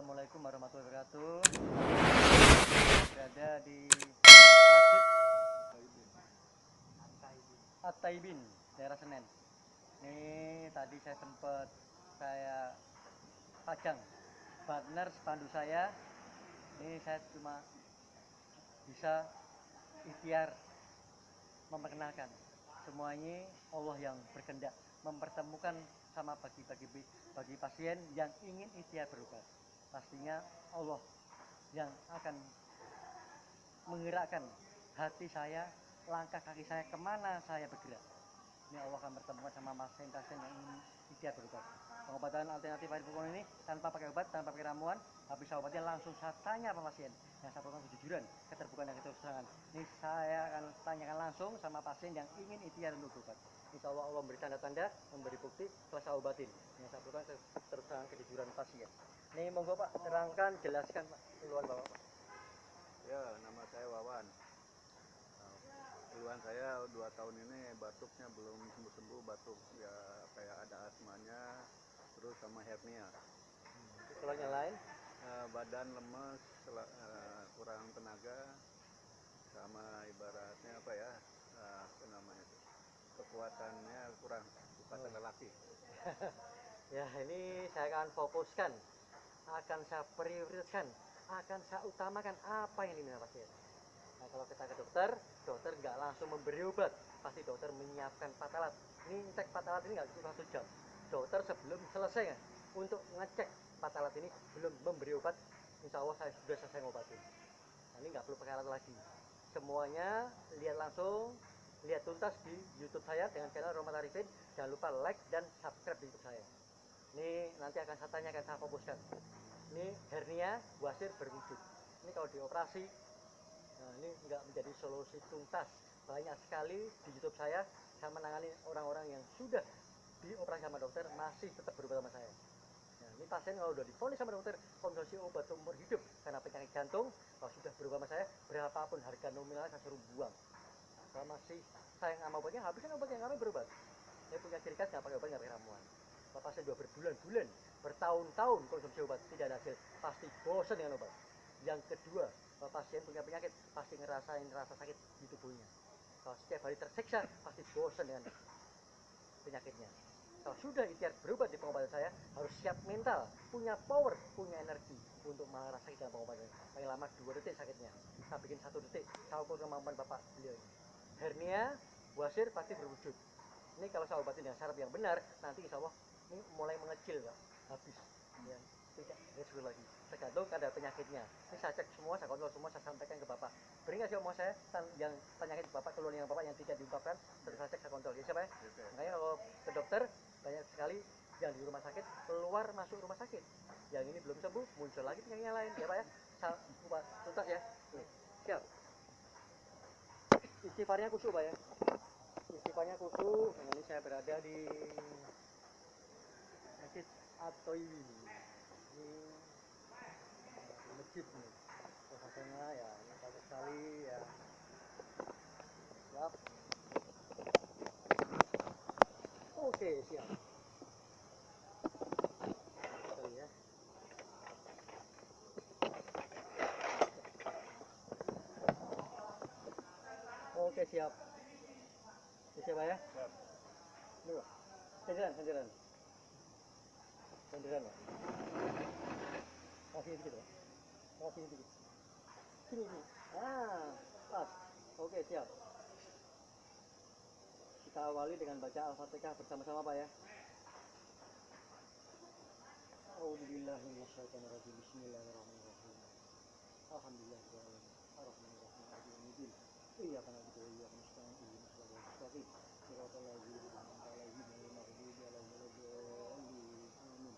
Assalamualaikum warahmatullahi wabarakatuh. Berada di Masjid At-Taibin, daerah Senen. Ini tadi saya pajang banner spanduk saya. Ini saya cuma bisa ikhtiar memperkenalkan semuanya. Allah yang berkehendak mempertemukan sama bagi pasien yang ingin ikhtiar berobat. Pastinya Allah yang akan menggerakkan hati saya, langkah kaki saya kemana saya bergerak. Ini Allah akan bertemukan sama pasien-pasien yang ingin ikhtiar berobat. Pengobatan alternatif air pukul ini tanpa pakai obat, tanpa pakai ramuan. Habis obatnya langsung saya tanya sama pasien. Yang saya berikan kejujuran, keterbukaan dan keterus terangan. Ini saya akan tanyakan langsung sama pasien yang ingin ikhtiar untuk berobat. Insya Allah Allah memberi tanda-tanda, memberi bukti setelah saya obatin. Yang saya berikan keterus terangan kejujuran pasien. Ini monggo Pak, terangkan, jelaskan Pak, keluhan Bapak Pak. Ya, nama saya Wawan. Keluhan saya 2 tahun ini batuknya belum sembuh-sembuh, batuk ya kayak ada asmanya, terus sama hernia. Keluhan yang lain? Badan lemes, kurang tenaga, sama ibaratnya apa ya, apa namanya itu, kekuatannya kurang, kekuatan lelaki. Ya, ini saya akan fokuskan, akan saya prioritaskan, akan saya utamakan apa yang diminta pasien. Nah, kalau kita ke dokter nggak langsung memberi obat, pasti dokter menyiapkan patalat. Ini cek patalat ini nggak cukup 1 jam. Dokter sebelum selesai untuk ngecek patalat ini belum memberi obat, insya Allah saya sudah selesai ngobatin. Nah, ini nggak perlu pakai alat lagi. Semuanya lihat langsung, lihat tuntas di YouTube saya dengan channel Rohmat Arifin. Jangan lupa like dan subscribe di YouTube saya. Ini nanti akan saya tanyakan, saya fokuskan. Ini hernia wasir berwujud. Ini kalau dioperasi, nah ini nggak menjadi solusi tuntas. Banyak sekali di YouTube saya menangani orang-orang yang sudah dioperasi sama dokter masih tetap berobat sama saya. Nah, ini pasien kalau udah divonis sama dokter konsumsi obat seumur hidup karena penyakit jantung, kalau sudah berobat sama saya berapapun harga nominalnya saya suruh buang. Kalau masih saya nggak mau obatnya, habisin obatnya, nggak mau berobat. Saya punya ciri khas nggak pakai obat, nggak pakai ramuan. Kalau pasien sudah berbulan-bulan, bertahun-tahun konsumsi obat tidak ada hasil, pasti bosan dengan obat. Yang kedua, kalau pasien punya penyakit pasti ngerasain rasa sakit di tubuhnya. Kalau setiap hari tersiksa pasti bosan dengan penyakitnya. Kalau sudah ikhtiar berobat di pengobatan saya, harus siap mental, punya power, punya energi untuk marah sakit dalam pengobatan. Paling lama 2 detik sakitnya, saya bikin 1 detik, saya ukur kemampuan bapak beliau ini. Hernia wasir pasti berwujud. Ini kalau saya obatin dengan syarat yang benar, nanti insya Allah ini mulai mengecil Pak, habis ya, tidak resiko lagi, tergantung kadar penyakitnya. Ini saya cek semua, saya kontrol semua, saya sampaikan ke bapak. Beri nggak sih omong saya yang penyakit bapak, keluhan yang bapak yang tidak diungkapkan, terus saya cek, saya kontrol ya siapa ya. Makanya kalau ke dokter banyak sekali yang di rumah sakit keluar masuk rumah sakit, yang ini belum sembuh muncul lagi penyakitnya lain ya Pak ya. Saya tuntas ya. Nih, siap. Istighfarnya khusyuk Pak ya, istighfarnya khusyuk. Ini saya berada di Masjid At-Taibin. Ini masjid nih, suasananya ya ini bagus sekali ya. Siap. Oke, siap. Sekali ya. Oke, siap. Siap Pak ya. Siap. Dulu. Senderan. Senderan Pak. Kasih dikit Pak. Kasih dikit. Sini. Ah, pas. Oke, siap. Kita awali dengan baca Al-Fatihah bersama-sama Pak ya. A'udzubillahi minasyaitonirrajim. Bismillahirrahmanirrahim. Alhamdulillahirabbil alamin. Arrahmanirrahim. Maliki yaumiddin. Iyyaka na'budu wa iyyaka nasta'in. Ihdinas siratal mustaqim. Siratal ladzina an'amta 'alaihim ghairil maghdubi 'alaihim waladdallin. Amin.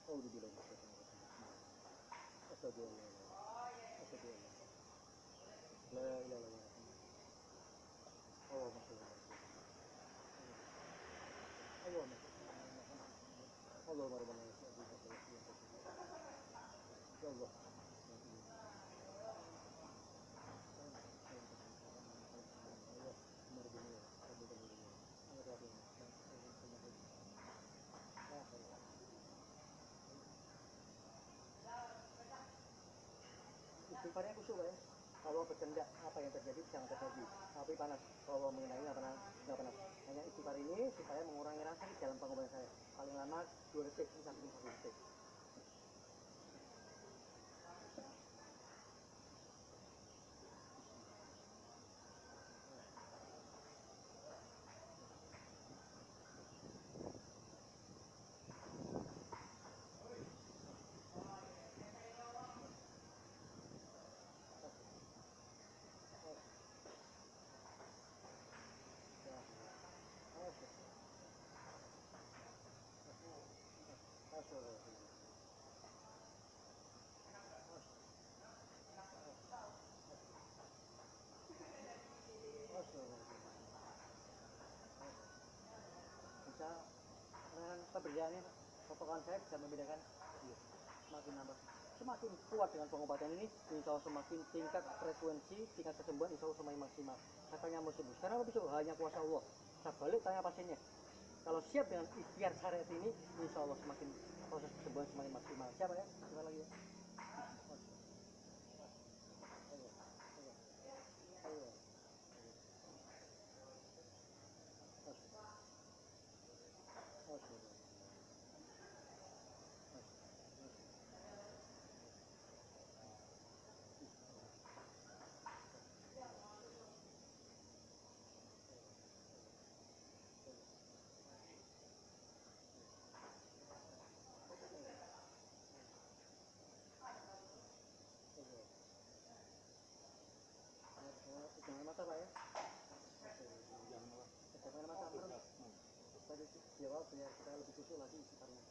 A'udzubillahi minasyaitonirrajim. Bismillah. Asyhadu an la ilaha illallah. Asyhadu an la ilaha illallah. Allahumma shalli ala sayyidina Allahumma shalli ala Muhammad. Allahumma rabbana shalli ala sayyidina ya Allah. Simpannya kusuk Pak ya. Kalau berkendak apa yang terjadi jangan terjadi. Tapi panas. Kalau mengenai nggak panas. Hanya istighfar ini supaya mengurangi rasa di dalam pengobatan saya. Paling lama 2 detik sampai 1 detik. Bisa dengan pemberiannya potongan saya bisa membedakan semakin nambah semakin kuat dengan pengobatan ini, insya Allah semakin tingkat frekuensi tingkat kesembuhan insya Allah semakin maksimal sampai nyamuk sembuh. Sekarang lebih hanya kuasa Allah. Saya balik tanya pasiennya, kalau siap dengan ikhtiar syariat ini insya Allah semakin proses kesembuhan semakin maksimal. Siapa ya? Siapa lagi ya? Jangan mata Pak ya. Jangan mata merem. Tadi jawab biar kita lebih khusyuk lagi sekitarnya.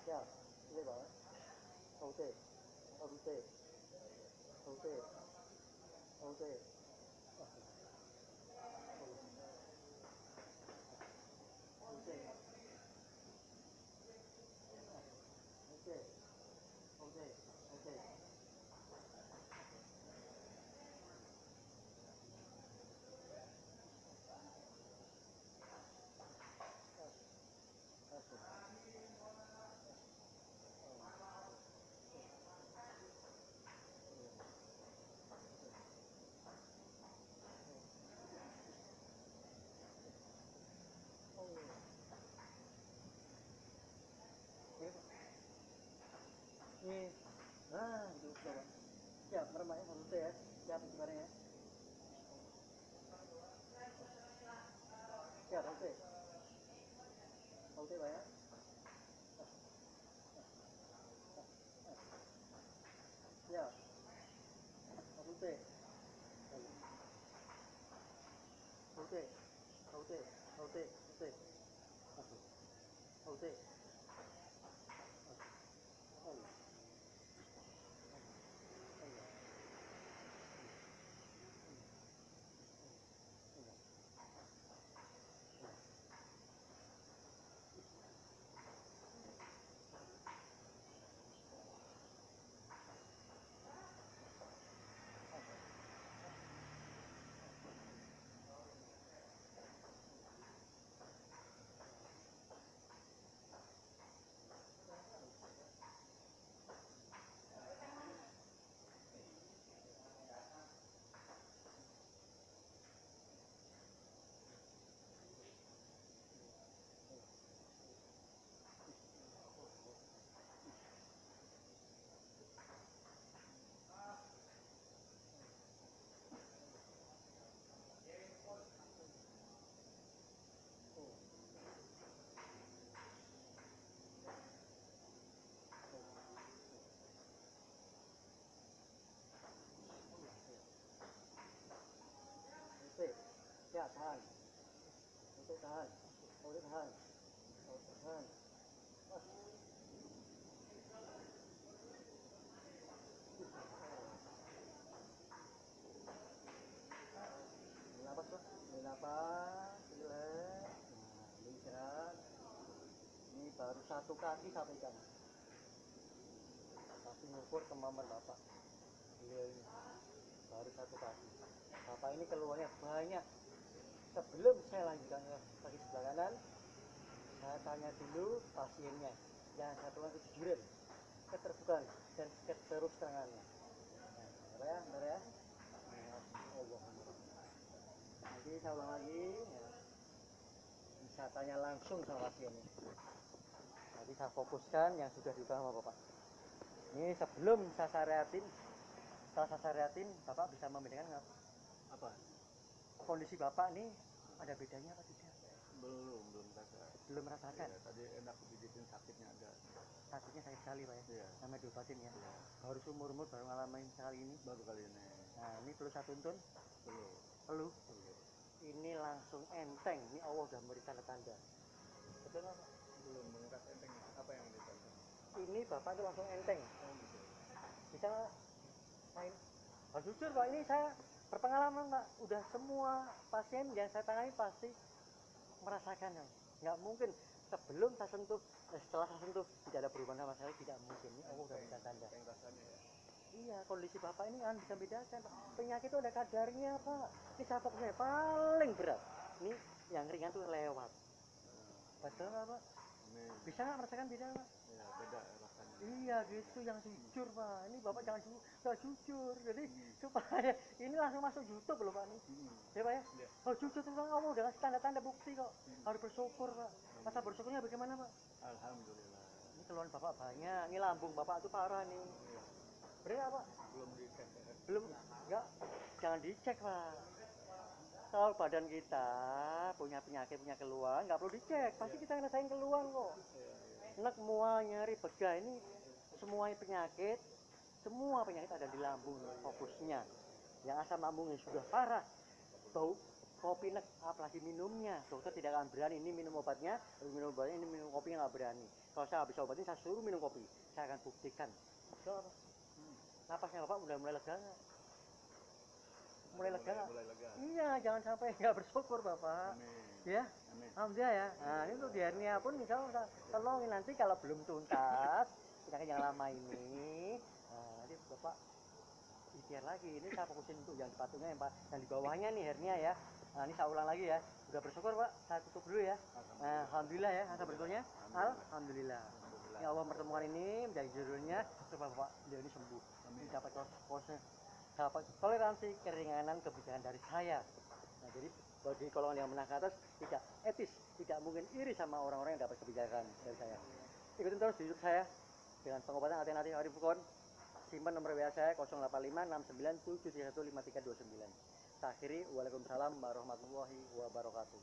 Ya, ini Pak. Oke. Oke. Oke. Oke. Oke. Oke. Oke. Oke. Ini, nah, itu coba. Siap, merem ya, harus ya. Siap ibaratnya ya. Siap, oke. Oke, Pak ya. Siap. Oke. Oke. Oke. Oke. Oke. Oke. tahan. Untuk tahan. Udah tahan. Oh, tahan. Pas. Ini napas Pak. Ini napas. Relax. Nah, ini istirahat. Ini baru satu kaki sampai kan. Tapi ngukur kemampuan Bapak. Beliau ini baru satu kaki. Bapak ini keluarnya banyak. Sebelum saya lanjutkan ke kaki sebelah kanan, saya tanya dulu pasiennya. Yang satu lagi kejujuran, keterbukaan, dan keterus terangannya. Nah, benar ya? Allahumma. Nanti saya ulang lagi. Ya. Bisa tanya langsung sama pasiennya. Nanti saya fokuskan yang sudah diulang sama Bapak. Ini sebelum saya syariatin, setelah saya syariatin, Bapak bisa membedakan Apa? kondisi Bapak nih ada bedanya apa tidak? Belum rasa. Belum merasakan. Ya, tadi enak pijitin, sakitnya ada. Sakitnya sakit sekali Pak ya. Iya. Sampai diobatin ya. Iya. Baru seumur-umur baru ngalamin sekali ini. Baru kali ini. Nah, ini perlu saya tuntun. Perlu. Ini langsung enteng. Ini Allah udah memberi tanda-tanda. Betul nggak Pak? Belum mengikat enteng. Apa yang ditanya? Ini Bapak itu langsung enteng. Oh gitu. Bisa main. Harus jujur Pak, ini saya berpengalaman Pak. Udah semua pasien yang saya tangani pasti merasakan. Nggak mungkin sebelum saya sentuh, setelah saya sentuh tidak ada perubahan sama sekali, tidak mungkin. Ini Allah udah bisa tanda. Rasanya ya. Iya, kondisi Bapak ini kan bisa bedakan Pak. Penyakit itu ada kadarnya Pak. Ini saya fokusnya paling berat. Ini yang ringan tuh lewat. Betul nggak Pak? Bisa nggak merasakan beda Pak? Ya beda rasanya. Iya gitu, yang jujur Pak. Ini Bapak jangan jujur. Jadi supaya ini langsung masuk YouTube loh Pak nih. Ya Pak ya? Oh jujur tuh kamu udah kasih tanda-tanda bukti kok. Harus bersyukur Pak. Masa bersyukurnya bagaimana Pak? Alhamdulillah. Ini keluhan Bapak banyak. Ini lambung Bapak tuh parah nih. Bener nggak Pak? Belum dicek. Belum, enggak. Jangan dicek Pak. Kalau badan kita punya penyakit, punya keluhan, nggak perlu dicek. Pasti kita ngerasain keluhan kok. Enak mual, nyeri, begah, ini semuanya penyakit. Semua penyakit ada di lambung fokusnya. Yang asam lambungnya sudah parah, bau kopi nek, apalagi minumnya. Dokter tidak akan berani ini minum obatnya, ini minum kopinya nggak berani. Kalau saya habis obatnya saya suruh minum kopi, saya akan buktikan. So, napasnya Bapak udah mulai lega nggak? Mulai lega. Iya, jangan sampai nggak bersyukur Bapak. Amin. Ya, amin. Alhamdulillah ya. Nah, ini untuk di hernia pun misalnya tolongin nanti kalau belum tuntas penyakit yang lama ini, nah, nanti Bapak ikhtiar lagi. Ini saya fokusin untuk yang di patungnya, yang di bawahnya nih hernia ya. Nah, ini saya ulang lagi ya. Udah bersyukur Pak, saya tutup dulu ya. Alhamdulillah ya, asa bersyukurnya. Alhamdulillah. Ya Allah, pertemuan ini menjadi judulnya supaya Bapak beliau ini sembuh. Ini dapat dapat toleransi keringanan kebijakan dari saya. Nah, jadi bagi golongan yang menengah ke atas tidak etis, tidak mungkin iri sama orang-orang yang dapat kebijakan dari saya. Ikutin terus di YouTube saya dengan pengobatan alternatif Arifukon. Simpan nomor WA saya 085697315329. Saya akhiri, waalaikumsalam warahmatullahi wabarakatuh.